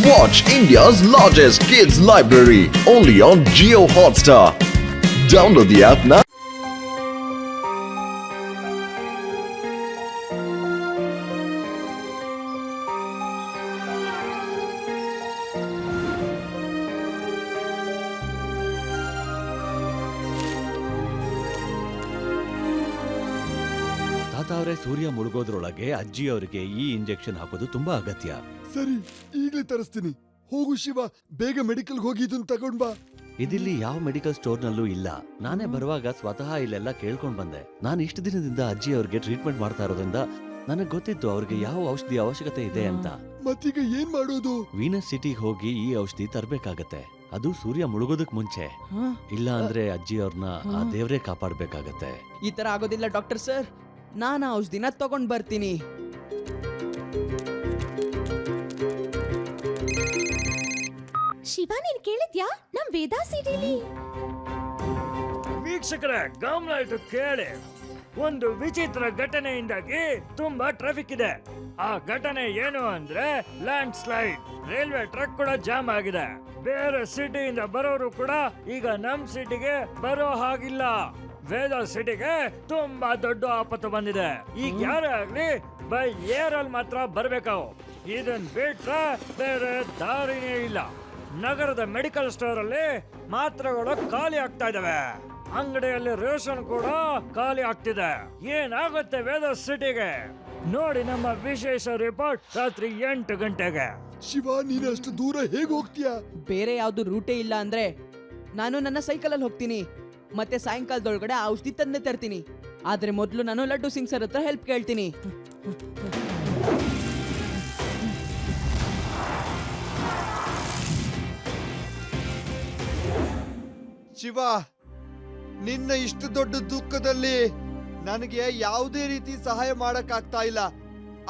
Watch India's largest kids library only on Jio Hotstar. Download the app now. ತಾತ ಅವರೇ, ಸೂರ್ಯ ಮುಳುಗೋದ್ರೊಳಗೆ ಅಜ್ಜಿ ಅವರಿಗೆ ಈ ಇಂಜೆಕ್ಷನ್ ಹಾಕೋದು ತುಂಬಾ ಅಗತ್ಯ. ಸರಿ, ಈಗಲೇ ತರಿಸ್ತೀನಿ. ಹೋಗು ಶಿವ, ಬೇಗ ಮೆಡಿಕಲ್ ಹೋಗಿ ಇದನ್ನ ತಗೊಂಡ್ ಬಾ. ಇದಿಲ್ಲಿ ಯಾವ ಮೆಡಿಕಲ್ ಸ್ಟೋರ್ ನಲ್ಲೂ ಇಲ್ಲ. ನಾನೇ ಬರುವಾಗ ಸ್ವತಃ ಇಲ್ಲೆಲ್ಲ ಕೇಳ್ಕೊಂಡ್ ಬಂದೆ. ನಾನು ಇಷ್ಟು ದಿನದಿಂದ ಅಜ್ಜಿ ಅವ್ರಿಗೆ ಟ್ರೀಟ್ಮೆಂಟ್ ಮಾಡ್ತಾ ಇರೋದ್ರಿಂದ ನನಗ್ ಗೊತ್ತಿತ್ತು ಅವ್ರಿಗೆ ಯಾವ ಔಷಧಿ ಅವಶ್ಯಕತೆ ಇದೆ ಅಂತ. ಮತ್ತೀಗ ಏನ್ ಮಾಡೋದು? ವೀನಸ್ ಸಿಟಿಗೆ ಹೋಗಿ ಈ ಔಷಧಿ ತರ್ಬೇಕಾಗತ್ತೆ. ಅದು ಸೂರ್ಯ ಮುಳುಗೋದಕ್ ಮುಂಚೆ. ಇಲ್ಲ ಅಂದ್ರೆ ಅಜ್ಜಿ ಅವ್ರನ್ನ ಆ ದೇವ್ರೇ ಕಾಪಾಡ್ಬೇಕಾಗತ್ತೆ. ಈ ತರ ಆಗೋದಿಲ್ಲ ಡಾಕ್ಟರ್ ಸರ್. ನಾನು ಔಷಧಿನ ತಗೊಂಡ್ ಬರ್ತೀನಿ. ಶಿವ, ನೀನ್ ಕೇಳಿದ್ಯಾ ನಮ್ ವೇದಾ ಸಿಟಿಲಿ? ವೀಕ್ಷಕರ ಗಮನ ಇಟ್ಟು ಕೇಳಿ. ಒಂದು ವಿಚಿತ್ರ ಘಟನೆಯಿಂದಾಗಿ ತುಂಬಾ ಟ್ರಾಫಿಕ್ ಇದೆ. ಆ ಘಟನೆ ಏನು ಅಂದ್ರೆ ಲ್ಯಾಂಡ್ ಸ್ಲೈಡ್. ರೈಲ್ವೆ ಟ್ರ್ಯಾಕ್ ಕೂಡ ಜಾಮ್ ಆಗಿದೆ. ಬೇರೆ ಸಿಟಿಯಿಂದ ಬರೋರು ಕೂಡ ಈಗ ನಮ್ ಸಿಟಿಗೆ ಬರೋ ಹಾಗಿಲ್ಲ. ವೇದ ಸಿಟಿಗೆ ತುಂಬಾ ದೊಡ್ಡ ಆಪತ್ತು ಬಂದಿದೆ. ಈಗ ಯಾರೇ ಆಗ್ಲಿ ಬೈ ಏರ್ ಅಲ್ಲಿ ಮಾತ್ರ ಬರ್ಬೇಕಾವು. ಇದನ್ ಬಿಟ್ರೆ ಬೇರೆ ದಾರಿನೇ ಇಲ್ಲ. ನಗರದ ಮೆಡಿಕಲ್ ಸ್ಟೋರ್ ಅಲ್ಲಿ ಮಾತ್ರೆಗಳು ಖಾಲಿ ಆಗ್ತಾ ಇದಾವೆ. ಅಂಗಡಿಯಲ್ಲಿ ರೇಷನ್ ಕೂಡ ಖಾಲಿ ಆಗ್ತಿದೆ. ಏನಾಗುತ್ತೆ ವೇದ ಸಿಟಿಗೆ ನೋಡಿ ನಮ್ಮ ವಿಶೇಷ ರಿಪೋರ್ಟ್ ರಾತ್ರಿ 8 ಗಂಟೆಗೆ. ಶಿವ, ನೀನು ಅಷ್ಟು ದೂರ ಹೇಗ್ ಹೋಗ್ತೀಯಾ? ಬೇರೆ ಯಾವ್ದು ರೂಟೇ ಇಲ್ಲ ಅಂದ್ರೆ ನಾನು ನನ್ನ ಸೈಕಲ್ ಅಲ್ಲಿ ಹೋಗ್ತೀನಿ. ಮತ್ತೆ ಸಾಯಂಕಾಲದೊಳಗಡೆ ಔಷಧಿ ತಂದೆ ತರ್ತೀನಿ. ಆದ್ರೆ ಮೊದಲು ನಾನು ಲಡ್ಡು ಸಿಂಗ್ ಸರ್ ಹತ್ರ ಹೆಲ್ಪ್ ಕೇಳ್ತೀನಿ. ಶಿವ, ನಿನ್ನ ಇಷ್ಟು ದೊಡ್ಡ ದುಃಖದಲ್ಲಿ ನನಗೆ ಯಾವುದೇ ರೀತಿ ಸಹಾಯ ಮಾಡಕ್ ಆಗ್ತಾ ಇಲ್ಲ.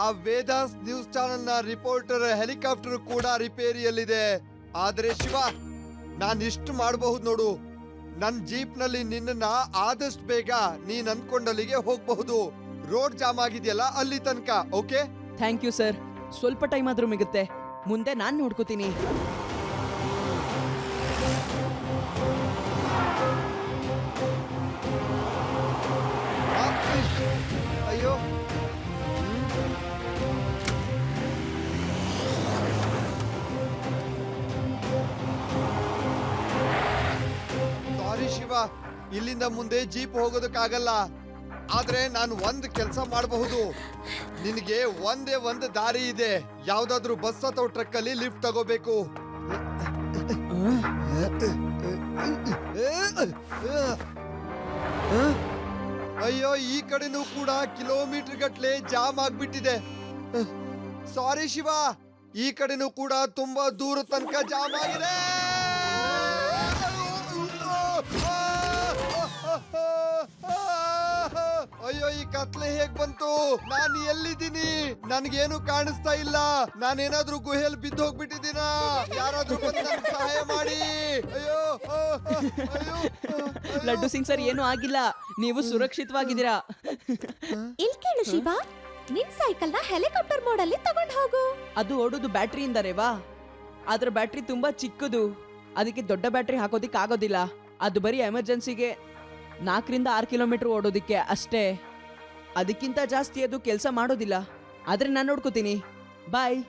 ಆ ವೇದಾಸ್ ನ್ಯೂಸ್ ಚಾನೆಲ್ ನ ರಿಪೋರ್ಟರ್ ಹೆಲಿಕಾಪ್ಟರ್ ಕೂಡ ರಿಪೇರಿಯಲ್ಲಿದೆ. ಆದ್ರೆ ಶಿವ, ನಾನ್ ಇಷ್ಟು ಮಾಡಬಹುದು ನೋಡು. ನನ್ ಜೀಪ್ ನಲ್ಲಿ ನಿನ್ನ ಆದಷ್ಟು ಬೇಗ ನೀನ್ ಅನ್ಕೊಂಡಲ್ಲಿಗೆ ಹೋಗಬಹುದು. ರೋಡ್ ಜಾಮ್ ಆಗಿದೆಯಲ್ಲ ಅಲ್ಲಿ ತನಕ. Okay, thank you sir. ಸ್ವಲ್ಪ ಟೈಮ್ ಆದ್ರೂ ಮಿಗುತ್ತೆ. ಮುಂದೆ ನಾನ್ ನೋಡ್ಕೋತೀನಿ. ಅಯ್ಯೋ, ಸಾರಿ ಶಿವ, ಇಲ್ಲಿಂದ ಮುಂದೆ ಜೀಪ್ ಹೋಗೋದಕ್ಕಾಗಲ್ಲ. ಆದ್ರೆ ನಾನು ಒಂದ್ ಕೆಲಸ ಮಾಡಬಹುದು. ನಿನಗೆ ಒಂದೇ ಒಂದು ದಾರಿ ಇದೆ. ಯಾವ್ದಾದ್ರು ಬಸ್ ಅಥವಾ ಟ್ರಕ್ ಅಲ್ಲಿ ಲಿಫ್ಟ್ ತಗೋಬೇಕು. ಅಯ್ಯೋ, ಈ ಕಡೆನೂ ಕೂಡ ಕಿಲೋಮೀಟರ್ ಗಟ್ಲೆ ಜಾಮ್ ಆಗ್ಬಿಟ್ಟಿದೆ. ಸಾರಿ ಶಿವ, ಈ ಕಡೆನೂ ಕೂಡ ತುಂಬಾ ದೂರ ತನಕ ಜಾಮ್ ಆಗಿದೆ. ಅಯ್ಯೋ, ಈ ಕತ್ಲೆ ಹೇಗ್ ಬಂತು? ನಾನು ಎಲ್ಲಿದ್ದೀನಿ? ನನ್ಗೇನು ಕಾಣಿಸ್ತಾ ಇಲ್ಲ. ನಾನೇನಾದ್ರೂ ಗುಹೆಯಲ್ಲಿ ಬಿದ್ದು ಹೋಗ್ಬಿಟ್ಟಿದ್ದೀನ? ಯಾರಾದ್ರೂ ಬಂದು ನನ್ಗೆ ಸಹಾಯ ಮಾಡಿ. ಅಯ್ಯೋ, ಅಯ್ಯೋ. ಲಡ್ಡು ಸಿಂಗ್ ಸರ್, ಏನೂ ಆಗಿಲ್ಲ. ನೀವು ಸುರಕ್ಷಿತವಾಗಿದ್ದೀರಾ. ಇಲ್ ಕೇಳು ಶಿವ, ನಿನ್ ಸೈಕಲ್ ನ ಹೆಲಿಕಾಪ್ಟರ್ ಮೋಡ್ ಅಲ್ಲಿ ತಗೊಂಡ್ ಹೋಗು. ಅದು ಓಡೋದು ಬ್ಯಾಟ್ರಿಯಿಂದ ರೇವಾ. ಅದ್ರ ಬ್ಯಾಟ್ರಿ ತುಂಬಾ ಚಿಕ್ಕದು. ಅದಕ್ಕೆ ದೊಡ್ಡ ಬ್ಯಾಟ್ರಿ ಹಾಕೋದಿಕ್ ಆಗೋದಿಲ್ಲ. ಅದು ಬರೀ ಎಮರ್ಜೆನ್ಸಿಗೆ 4 ರಿಂದ 6 ಕಿಲೋಮೀಟರ್ ಓಡೋದಿಕ್ಕೆ ಅಷ್ಟೇ. ಅದಕ್ಕಿಂತ ಜಾಸ್ತಿ ಅದು ಕೆಲಸ ಮಾಡೋದಿಲ್ಲ. ಆದ್ರೆ ನಾನು ನೋಡ್ಕೋತೀನಿ. ಬಾಯ್.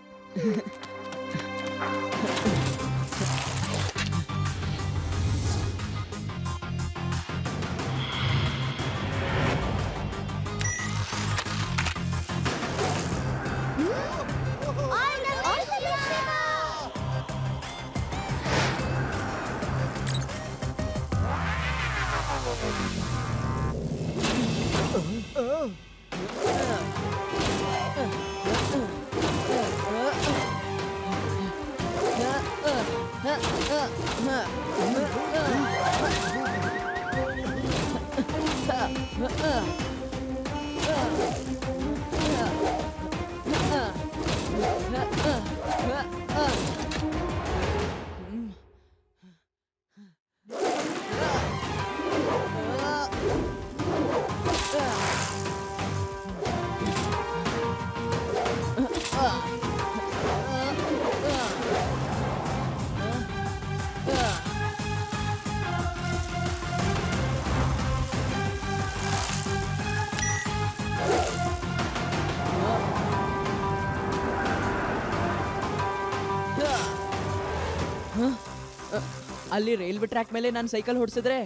ಅಲ್ಲಿ ರೈಲ್ವೆ ಟ್ರ್ಯಾಕ್ ಮೇಲೆ ನಾನು ಸೈಕಲ್ ಹೊಡ್ಸಿದ್ರೆ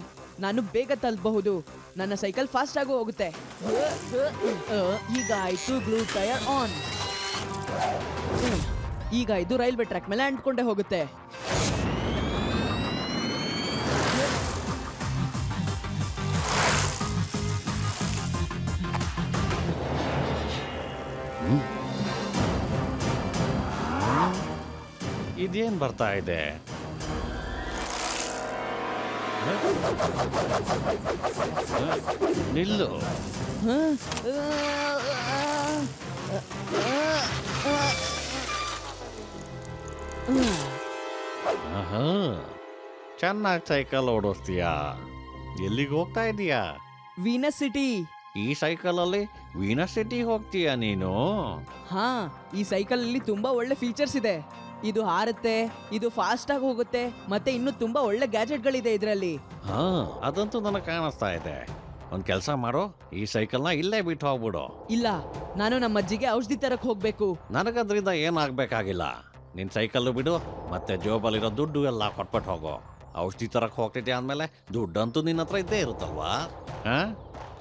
ನಾನು ಬೇಗ ತಲುಪಬಹುದು. ನನ್ನ ಸೈಕಲ್ ಫಾಸ್ಟ್ ಆಗಿ ಹೋಗುತ್ತೆ. ಈಗ ಆಯ್ತು ಗ್ಲೂ ಟೈರ್ ಆನ್. ಈಗ ಇದು ರೈಲ್ವೆ ಟ್ರ್ಯಾಕ್ ಮೇಲೆ ಅಂಟ್ಕೊಂಡೇ ಹೋಗುತ್ತೆ. ಇದೇನ್ ಬರ್ತಾ ಇದೆ? ನಿಲ್ಲು. ಚೆನ್ನಾಗಿ ಸೈಕಲ್ ಓಡಿಸ್ತೀಯಾ? ಎಲ್ಲಿಗೆ ಹೋಗ್ತಾ ಇದೀಯಾ? Venus city. ಈ ಸೈಕಲ್ ಅಲ್ಲಿ ವೀನಸ್ ಸಿಟಿ ಹೋಗ್ತೀಯಾ ನೀನು? ಹಾ, ಈ ಸೈಕಲ್ ಅಲ್ಲಿ ತುಂಬಾ ಒಳ್ಳೆ ಫೀಚರ್ಸ್ ಇದೆ. ಇದು ಹಾರುತ್ತೆ, ಇದು ಫಾಸ್ಟ್ ಆಗಿ ಹೋಗುತ್ತೆ, ಮತ್ತೆ ಇನ್ನು ತುಂಬಾ ಒಳ್ಳೆ ಗ್ಯಾಜೆಟ್ಗಳಿದೆ ಇದರಲ್ಲಿ. ಹಾ, ಅದಂತೂ ನನಗೆ ಕಾಣಿಸ್ತಾ ಇದೆ. ಒಂದ್ ಕೆಲಸ ಮಾಡು, ಈ ಸೈಕಲ್ನ ಇಲ್ಲೇ ಬಿಟ್ಟು ಹೋಗ್ಬಿಡು. ಇಲ್ಲ, ನಾನು ನಮ್ಮ ಅಜ್ಜಿಗೆ ಔಷಧಿ ತರಕ್ ಹೋಗ್ಬೇಕು. ನನಗದ್ರಿಂದ ಏನಾಗ್ಬೇಕಾಗಿಲ್ಲ. ನಿನ್ ಸೈಕಲ್ ಬಿಡು, ಮತ್ತೆ ಜೋಬಲ್ಲಿರೋ ದುಡ್ಡು ಎಲ್ಲ ಕೊಟ್ಬಿಟ್ಟು ಹೋಗು. ಔಷಧಿ ತರಕ್ ಹೋಗ್ತಿದ್ದೆ ಅಂದ್ಮೇಲೆ ದುಡ್ಡಂತೂ ನಿನ್ನ ಹತ್ರ ಇದ್ದೇ ಇರುತ್ತಲ್ವಾ? ಹಾ,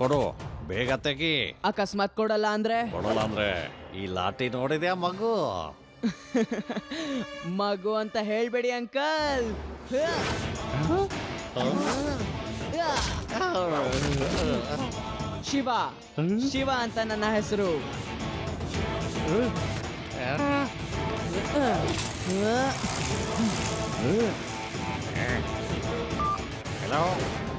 ಕೊಡು, ಬೇಗ ತೆಗಿ. ಅಕಸ್ಮಾತ್ ಕೊಡಲ್ಲ ಅಂದ್ರೆ? ಕೊಡಲ್ಲ ಅಂದ್ರೆ ಈ ಲಾಟಿ ನೋಡಿದ್ಯಾ ಮಗು? ಮಗು ಅಂತ ಹೇಳ್ಬೇಡಿ ಅಂಕಲ್. ಶಿವ, ಶಿವ ಅಂತ ನನ್ನ ಹೆಸರು. ಹಲೋ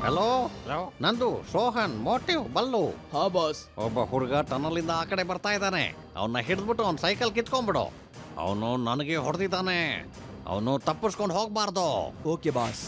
ಹಲೋ ಹಲೋ, ನಂದು ಸೋಹನ್, ಮೋಟಿವ್ ಬಲ್ಲು. ಹಾ ಬಾಸ್. ಒಬ್ಬ ಹುಡುಗ ಟನಲಿಂದ ಆ ಕಡೆ ಬರ್ತಾ ಇದ್ದಾನೆ. ಅವನ್ನ ಹಿಡಿದ್ಬಿಟ್ಟು ಅವ್ನ ಸೈಕಲ್ ಕಿತ್ಕೊಂಡ್ಬಿಡು. ಅವನು ನನಗೆ ಹೊಡೆದಿದ್ದಾನೆ. ಅವನು ತಪ್ಪಿಸ್ಕೊಂಡು ಹೋಗ್ಬಾರ್ದು. Okay boss.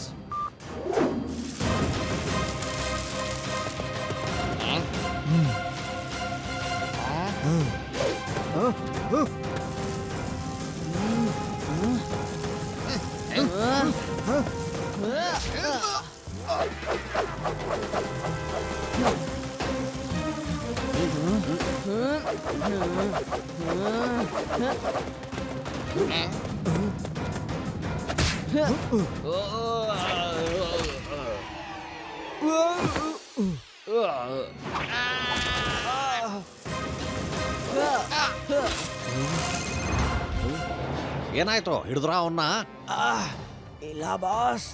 ಏನಾಯ್ತು? ಹಿಡಿದ್ರ ಅವನ್ನ? ಇಲ್ಲ ಬಾಸ್,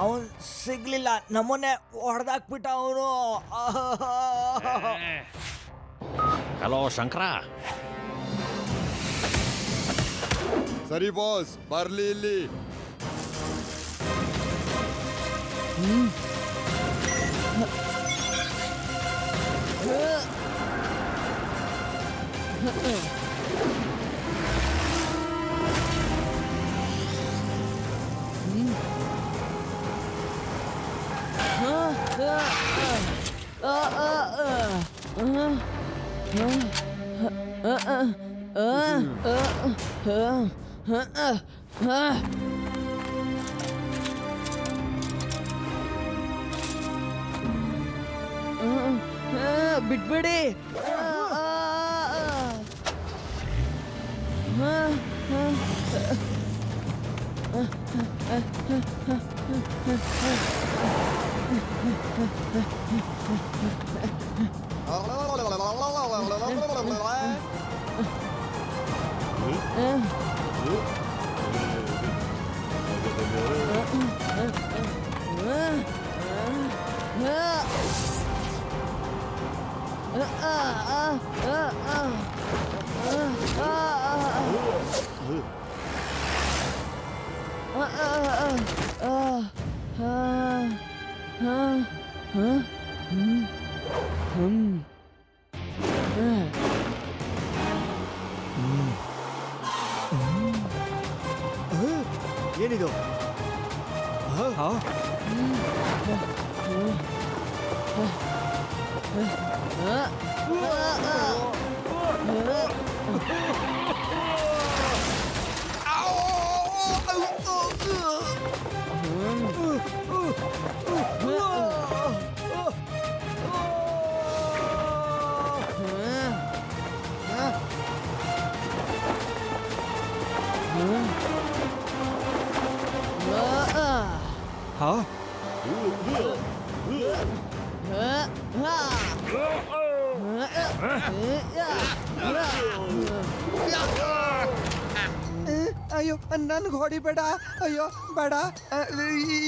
ಅವನ್ ಸಿಗ್ಲಿಲ್ಲ. ನಮ್ಮನ್ನೇ ಹೊಡೆದಾಕ್ಬಿಟ್ಟ ಅವನು. ಹಲೋ ಶಂಕರ. ಸರಿ ಬಾಸ್, ಬರ್ಲಿ ಇಲ್ಲಿ. ಬಿಟ್ಬಿಡಿ. ಏನಿದು? ಹಾ ಅಯ್ಯೋ ನನ್ಗೆ ಹೊಡಿಬೇಡ. ಅಯ್ಯೋ ಬೇಡ.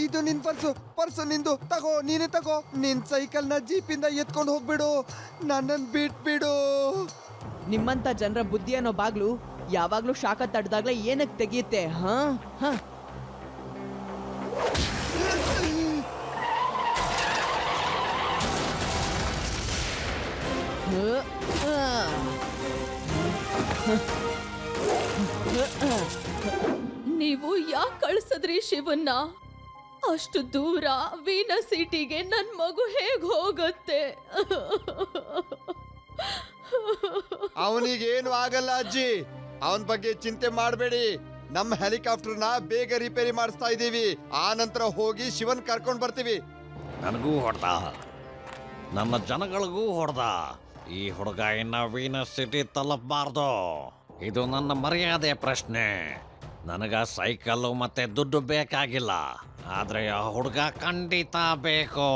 ಇದು ನಿನ್ ಪರ್ಸು ನಿಂದು. ತಗೋ, ನೀನೇ ತಗೋ. ನಿನ್ ಸೈಕಲ್ನ ಜೀಪಿಂದ ಎತ್ಕೊಂಡು ಹೋಗ್ಬಿಡು. ನನ್ನನ್ನು ಬಿಟ್ಬಿಡು. ನಿಮ್ಮಂತ ಜನರ ಬುದ್ಧಿ ಅನ್ನೋ ಬಾಗ್ಲು ಯಾವಾಗ್ಲೂ ಶಾಖ ತಡ್ದಾಗ್ಲೇ ಏನಕ್ಕೆ ತೆಗಿಯುತ್ತೆ? ಹಾ ಹಾ ನೀವು ಯಾಕೆ ಕಳ್ಸದ್ರಿ ಶಿವನ್ನ? ಅಷ್ಟು ದೂರ ವೀನಾ ಸಿಟಿಗೆ ನನ್ ಮಗು ಹೇಗ್ ಹೋಗುತ್ತೆ? ಅವನಿಗೇನು ಆಗಲ್ಲ ಅಜ್ಜಿ. ಅವನ ಬಗ್ಗೆ ಚಿಂತೆ ಮಾಡಬೇಡಿ. ನಮ್ಮ ಹೆಲಿಕಾಪ್ಟರ್ನ ಬೇಗ ರಿಪೇರಿ ಮಾಡಿಸ್ತಾ ಇದೀವಿ. ಆ ನಂತರ ಹೋಗಿ ಶಿವನ್ ಕರ್ಕೊಂಡ್ ಬರ್ತೀವಿ. ನನಗೂ ಹೊಡೆದ, ನನ್ನ ಜನಗಳಿಗೂ ಹೊಡೆದ. ಈ ಹುಡುಗ ಇನ್ನ ವೀನಸ್ ಸಿಟಿ ತಲುಪಬಾರ್ದು. ಇದು ನನ್ನ ಮರ್ಯಾದೆ ಪ್ರಶ್ನೆ. ನನಗ ಸೈಕಲ್ಲು ಮತ್ತೆ ದುಡ್ಡು ಬೇಕಾಗಿಲ್ಲ, ಆದ್ರೆ ಆ ಹುಡುಗ ಖಂಡಿತ ಬೇಕು.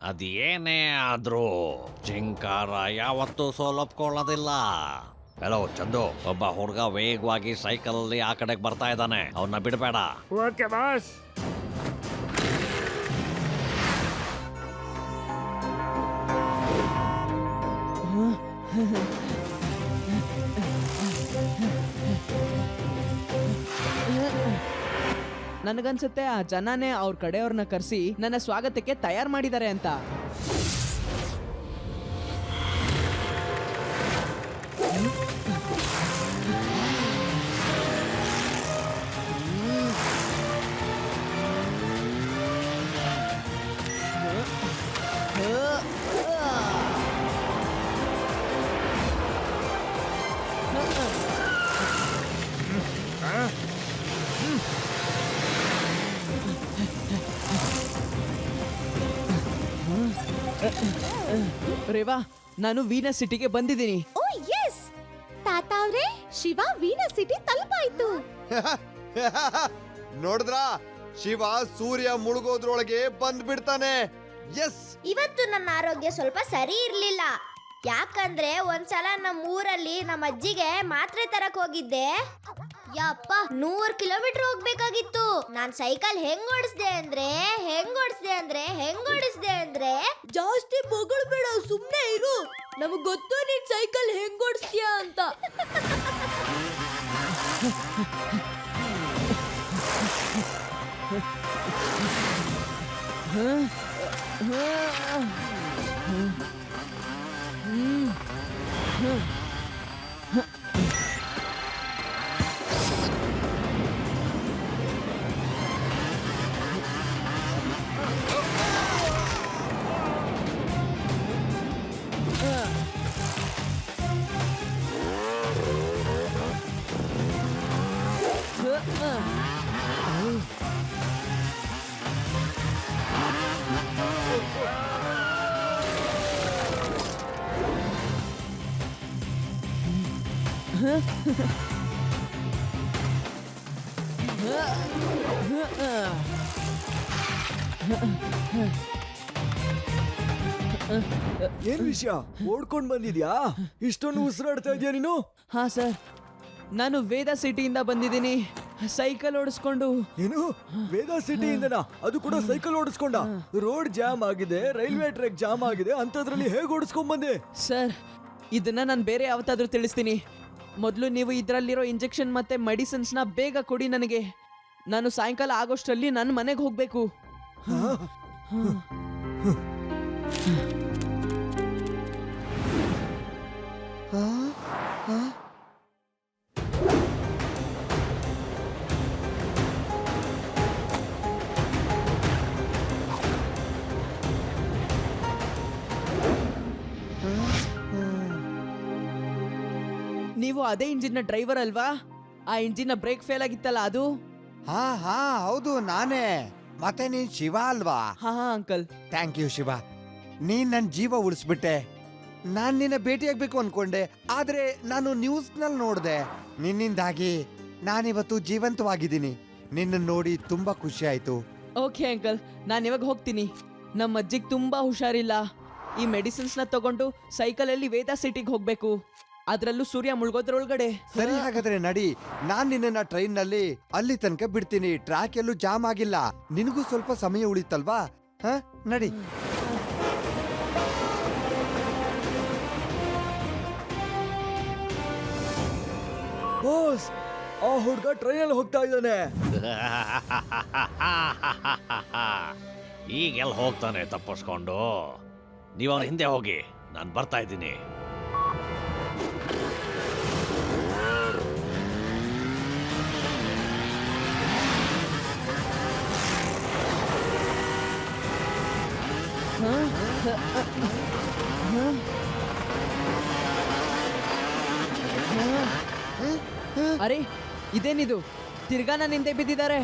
ಅದೇನೇ ಆದ್ರೂ ಜಿಂಕಾರ ಯಾವತ್ತೂ ಸೋಲೊಪ್ಕೊಳ್ಳೋದಿಲ್ಲ. ಹಲೋ ಚಂದು, ಒಬ್ಬ ಹುಡುಗ ವೇಗವಾಗಿ ಸೈಕಲಲ್ಲಿ ಆ ಕಡೆಗೆ ಬರ್ತಾ ಇದ್ದಾನೆ, ಅವನ್ನ ಬಿಡಬೇಡ. Okay boss. ನನಗನ್ಸುತ್ತೆ ಆ ಜನನೇ ಅವ್ರ ಕಡೆಯವ್ರನ್ನ ಕರೆಸಿ ನನ್ನ ಸ್ವಾಗತಕ್ಕೆ ತಯಾರು ಮಾಡಿದ್ದಾರೆ ಅಂತ. ರೇವಾ, ನಾನು ವೀನಸ್ ಸಿಟಿಗೆ ಬಂದಿದ್ದೀನಿ. ಓ ಎಸ್ ತಾತ ಅವ್ರೆ, ಶಿವ ವೀನಾ ಸಿಟಿ ತಲುಪಾಯ್ತು. ನೋಡಿದ್ರಾ, ಶಿವ ಸೂರ್ಯ ಮುಳುಗೋದ್ರೊಳಗೆ ಬಂದ್ಬಿಡ್ತಾನೆ. ಎಸ್. ಇವತ್ತು ನನ್ನ ಆರೋಗ್ಯ ಸ್ವಲ್ಪ ಸರಿ ಇರ್ಲಿಲ್ಲ. ಯಾಕಂದ್ರೆ ಒಂದ್ಸಲ ನಮ್ಮ ಊರಲ್ಲಿ ನಮ್ಮ ಅಜ್ಜಿಗೆ ಮಾತ್ರೆ ತರಕ್ ಹೋಗಿದ್ದೆ. ಯಪ್ಪ 100 ಕಿಲೋಮೀಟರ್ ಹೋಗ್ಬೇಕಾಗಿತ್ತು. ನಾನ್ ಸೈಕಲ್ ಹೆಂಗ್ ಓಡಿಸ್ದೆ ಅಂದ್ರೆ ಜಾಸ್ತಿ ಬೊಗಳ್ಬೇಡ, ಸುಮ್ನೆ ಇರು. ನಮಗ್ ಗೊತ್ತು ನೀನ್ ಸೈಕಲ್ ಹೆಂಗ್ ಓಡಿಸ್ತೀಯ ಅಂತ. ಏನ್ ವಿಷಯ? ಓಡ್ಕೊಂಡ್ ಬಂದಿದ್ಯಾ? ಇಷ್ಟೊಂದು ಉಸಿರಾಡ್ತಾ ಇದೀಯ ನೀನು? ಹಾ ಸರ್, ನಾನು ವೇದ ಸಿಟಿಯಿಂದ ಬಂದಿದ್ದೀನಿ, ಸೈಕಲ್ ಓಡಿಸ್ಕೊಂಡು. ಏನು, ವೇದಾ ಸಿಟಿಯಿಂದನಾ? ಅದು ಕೂಡ ಸೈಕಲ್ ಓಡಿಸ್ಕೊಂಡ? ರೋಡ್ ಜಾಮ್ ಆಗಿದೆ, ರೈಲ್ವೆ ಟ್ರ್ಯಾಕ್ ಜಾಮ್ ಆಗಿದೆ, ಅಂತದ್ರಲ್ಲಿ ಹೇಗೆ ಓಡಿಸ್ಕೊಂಡ್ ಬಂದೆ? ಸರ್, ಇದನ್ನ ನಾನು ಬೇರೆ ಯಾವತ್ತಾದ್ರೂ ತಿಳಿಸ್ತೀನಿ. ಮೊದಲು ನೀವು ಇದರಲ್ಲಿರೋ ಇಂಜೆಕ್ಷನ್ ಮತ್ತೆ ಮೆಡಿಸಿನ್ಸ್ನ ಬೇಗ ಕೊಡಿ ನನಗೆ. ನಾನು ಸಾಯಂಕಾಲ ಆಗೋಷ್ಟರಲ್ಲಿ ನನ್ನ ಮನೆಗೆ ಹೋಗ್ಬೇಕು. ನೀವು ಅದೇ ಇಂಜಿನ್ನ ಡ್ರೈವರ್ ಅಲ್ವಾ? ಆ ಇಂಜಿನ್ನ ಬ್ರೇಕ್ ಫೇಲ್ ಆಗಿತ್ತಲ್ಲ ಅದು? ಹಾ ಹಾ ಹೌದು, ನಾನೇ. ಮತ್ತೆ ನೀನ್ ಶಿವ ಅಲ್ವಾ? ಹಾ ಹಾ ಅಂಕಲ್. ಥ್ಯಾಂಕ್ ಯು ಶಿವ, ನೀನ್ ನನ್ನ ಜೀವ ಉಳಿಸ್ಬಿಟ್ಟೆ. ನಾನ್ ನಿನ್ನ ಭೇಟಿಯಾಗ್ಬೇಕು ಅನ್ಕೊಂಡೆ, ಆದ್ರೆ ನಾನು ನ್ಯೂಸ್ ನಲ್ಲಿ ನೋಡ್ದೆ. ನಿನ್ನಿಂದಾಗಿ ನಾನಿವತ್ತು ಜೀವಂತವಾಗಿದ್ದೀನಿ. ನಿನ್ನ ನೋಡಿ ತುಂಬಾ ಖುಷಿ ಆಯ್ತು. ಓಕೆ ಅಂಕಲ್, ನಾನು ಇವಾಗ ಹೋಗ್ತೀನಿ. ನಮ್ಮ ಅಜ್ಜಿಗೆ ತುಂಬಾ ಹುಷಾರಿಲ್ಲ. ಈ ಮೆಡಿಸಿನ್ಸ್ನ ತಗೊಂಡು ಸೈಕಲಲ್ಲಿ ವೇದಾ ಸಿಟಿಗೆ ಹೋಗ್ಬೇಕು. ಅದರಲ್ಲೂ ಸೂರ್ಯ ಮುಳುಗೋದ್ರೊಳಗಡೆ. ಸರಿ, ಹಾಗಾದ್ರೆ ನಡಿ. ನಾನ್ ನಿನ್ನ ಟ್ರೈನ್ ನಲ್ಲಿ ಅಲ್ಲಿ ತನಕ ಬಿಡ್ತೀನಿ. ಟ್ರ್ಯಾಕ್ ಎಲ್ಲೂ ಜಾಮ್ ಆಗಿಲ್ಲ. ನಿನಗೂ ಸ್ವಲ್ಪ ಸಮಯ ಉಳಿತಲ್ವಾ? ಹ, ನಡಿ. ಬಾಸ್, ಆ ಹುಡ್ಗ ಟ್ರೈನಲ್ಲಿ ಹೋಗ್ತಾ ಇದ್ದಾನೆ. ಈಗೆಲ್ಲ ಹೋಗ್ತಾನೆ ತಪ್ಪಿಸ್ಕೊಂಡು? ನೀವು ಅವನ ಹಿಂದೆ ಹೋಗಿ, ನಾನು ಬರ್ತಾ ಇದ್ದೀನಿ. ಅರೆ, ಇದೇನಿದು? ತಿರ್ಗಾ ನನ್ನ ಹಿಂದೆ ಬಿದ್ದಿದ್ದಾರೆ.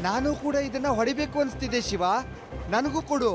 ನಾನು ಕೂಡ ಇದನ್ನ ಹೊಡಿಬೇಕು ಅನ್ಸ್ತಿದೆ ಶಿವ. ನನಗೂ ಕೊಡು.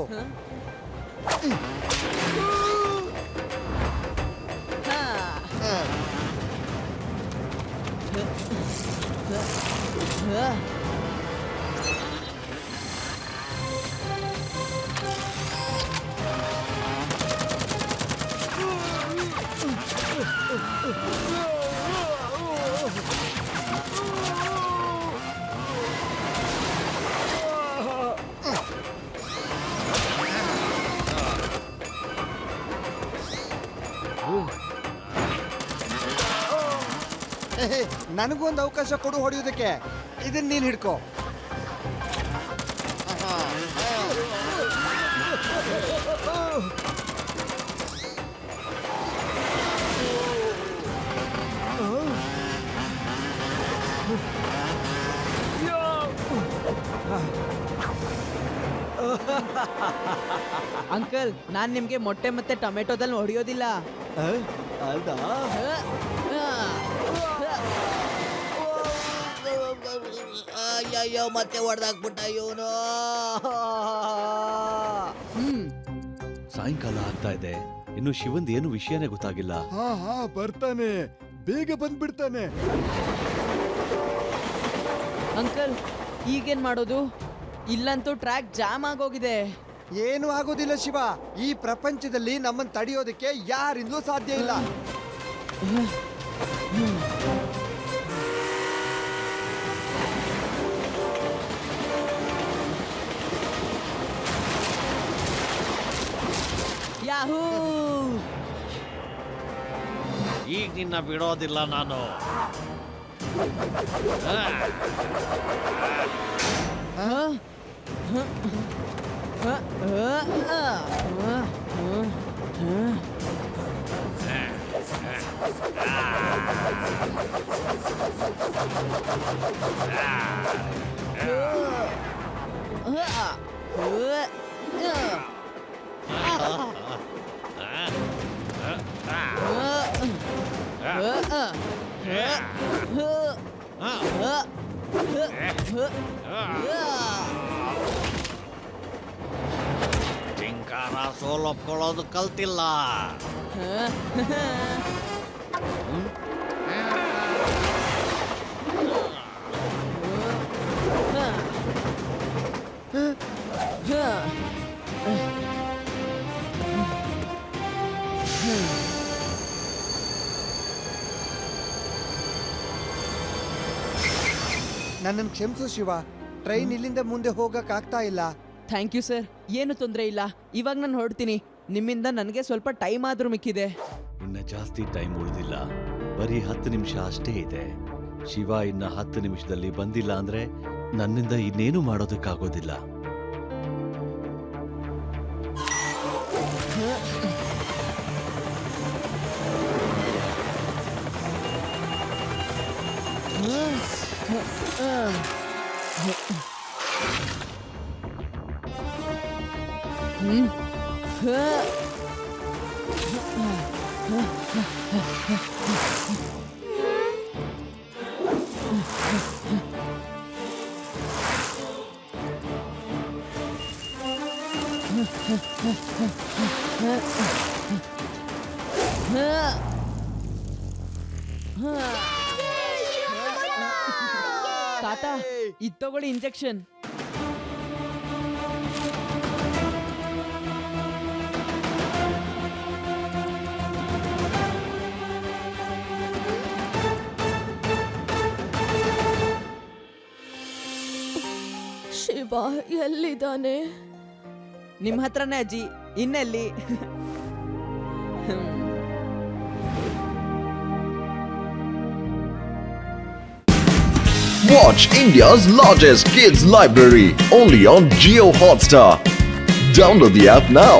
ನನಗೂ ಒಂದು ಅವಕಾಶ ಕೊಡು ಹೊಡೆಯೋದಕ್ಕೆ. ಇದನ್ನ ನೀನ್ ಹಿಡ್ಕೋ. ಅಂಕಲ್, ನಾನ್ ನಿಮ್ಗೆ ಮೊಟ್ಟೆ ಮತ್ತೆ ಟೊಮೆಟೊದಲ್ಲಿ ಹೊಡೆಯೋದಿಲ್ಲ. ಅಲ್ದಾ? ಅಯ್ಯಯ್ಯೋ, ಮತ್ತೆ ಹೊಡೆದಾಕ್ಬಿಟ್ಟ ಇವನು. ಸಾಯಂಕಾಲ ಆಗ್ತಾ ಇದೆ, ಇನ್ನು ಶಿವಂದ್ ಏನು ವಿಷಯನೇ ಗೊತ್ತಾಗಿಲ್ಲ. ಹಾ ಬರ್ತಾನೆ, ಬೇಗ ಬಂದ್ಬಿಡ್ತಾನೆ. ಅಂಕಲ್, ಈಗೇನ್ ಮಾಡೋದು? ಇಲ್ಲಂತೂ ಟ್ರ್ಯಾಕ್ ಜಾಮ್ ಆಗೋಗಿದೆ. ಏನು ಆಗೋದಿಲ್ಲ ಶಿವ. ಈ ಪ್ರಪಂಚದಲ್ಲಿ ನಮ್ಮನ್ನ ತಡೆಯೋದಕ್ಕೆ ಯಾರಿಂದಲೂ ಸಾಧ್ಯ ಇಲ್ಲ. ಯಾಹೂ! ಈಗ ನಿನ್ನ ಬಿಡೋದಿಲ್ಲ ನಾನು. ಚಿಂಕಾರ ಸೋಲೊಪ್ಕೊಳ್ಳೋದು ಕಲ್ತಿಲ್ಲ. ನನ್ನನ್ನು ಕ್ಷಮಿಸು ಶಿವ. ಟ್ರೈನ್ ಇಲ್ಲಿಂದ ಮುಂದೆ ಹೋಗಕ್ ಆಗ್ತಾ ಇಲ್ಲ. ಥ್ಯಾಂಕ್ ಯು ಸರ್, ಏನು ತೊಂದರೆ ಇಲ್ಲ. ಇವಾಗ ನಾನು ಹೊರಡ್ತೀನಿ. ನಿಮ್ಮಿಂದ ನನಗೆ ಸ್ವಲ್ಪ ಟೈಮ್ ಆದ್ರೂ ಮಿಕ್ಕಿದೆ. ಇನ್ನ ಜಾಸ್ತಿ ಟೈಮ್ ಉಳಿದಿಲ್ಲ, ಬರೀ 10 ನಿಮಿಷ ಅಷ್ಟೇ ಇದೆ. ಶಿವ ಇನ್ನ 10 ನಿಮಿಷದಲ್ಲಿ ಬಂದಿಲ್ಲ ಅಂದ್ರೆ ನನ್ನಿಂದ ಇನ್ನೇನು ಮಾಡೋದಕ್ಕಾಗೋದಿಲ್ಲ. ತಾತ ಇದ್ ತಗೊಳ್ಳಿ ಇಂಜೆಕ್ಷನ್. ಶಿವ ಎಲ್ಲಿದ್ದಾನೆ? ನಿಮ್ ಹತ್ರನೇ ಅಜ್ಜಿ, ಇನ್ನೆಲ್ಲಿ? Watch India's largest kids library only on Geo Hotstar. Download the app now.